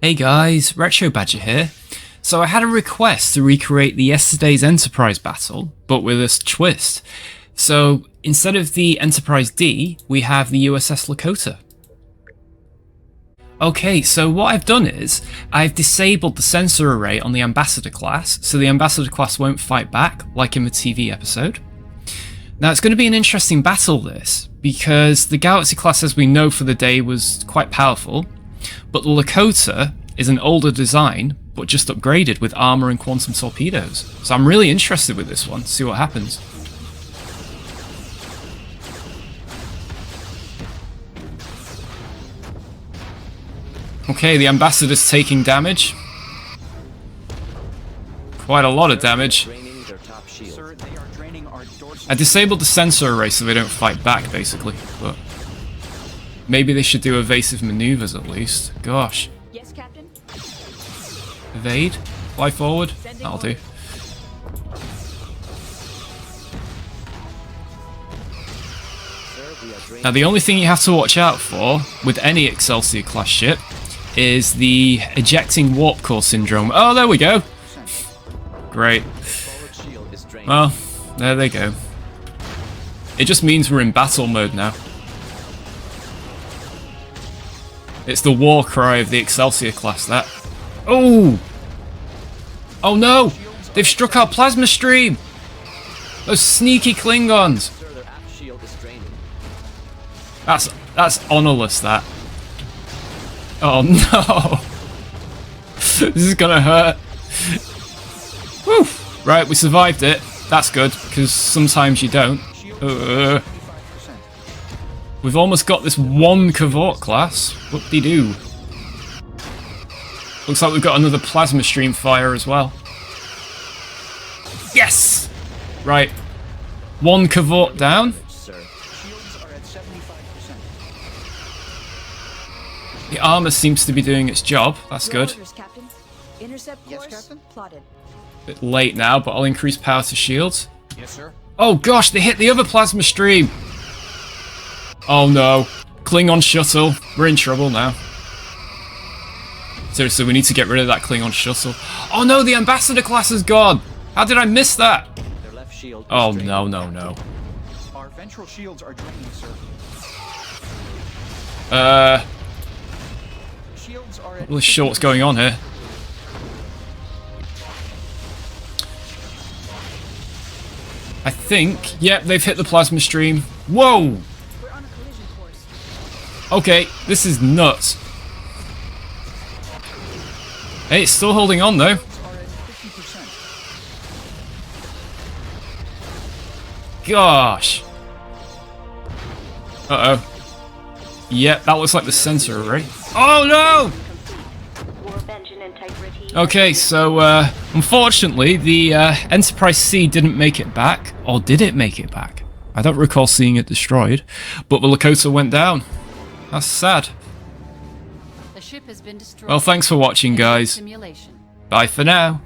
Hey guys, Retro Badger here. So I had a request to recreate the yesterday's Enterprise battle, but with a twist. So instead of the Enterprise D, we have the USS LAKOTA. Okay, so what I've done is, I've disabled the sensor array on the Ambassador class, so the Ambassador class won't fight back, like in the TV episode. Now it's going to be an interesting battle this, because the Galaxy class as we know for the day was quite powerful, but the LAKOTA is an older design, but just upgraded with armor and quantum torpedoes. So I'm really interested with this one, see what happens. Okay, the Ambassador's taking damage. Quite a lot of damage. I disabled the sensor array so they don't fight back, basically, but maybe they should do evasive maneuvers at least. Gosh. Yes, Captain. Evade? Fly forward? That'll do. Now the only thing you have to watch out for with any Excelsior class ship is the ejecting warp core syndrome. Oh, there we go. Great. Well, there they go. It just means we're in battle mode now. It's the war cry of the Excelsior class, that. Oh! Oh no! They've struck our plasma stream! Those sneaky Klingons! That's honorless, that. Oh no! This is gonna hurt. Whew! Right, we survived it. That's good, because sometimes you don't. We've almost got this one Cavort class. Whoop-de-doo. Looks like we've got another plasma stream fire as well. Yes! Right. One Cavort down. The armor seems to be doing its job. That's good. Intercept course plotted. Bit late now, but I'll increase power to shields. Yes, sir. Oh gosh, they hit the other plasma stream! Oh no. Klingon shuttle. We're in trouble now. Seriously, we need to get rid of that Klingon shuttle. Oh no, the Ambassador class is gone! How did I miss that? Their left shield Oh no, no, no. Our ventral shields are draining, sir. Shields are Not really sure what's going on here. I think, yep, they've hit the plasma stream. Whoa! We're on a collision course. Okay, this is nuts. Hey, it's still holding on though. Gosh. Uh-oh. Yep, that looks like the sensor array. Oh no! Okay, so unfortunately the Enterprise C didn't make it back. Or did it make it back? I don't recall seeing it destroyed. But the LAKOTA went down. That's sad. The ship has been destroyed. Well, thanks for watching, guys. Simulation. Bye for now.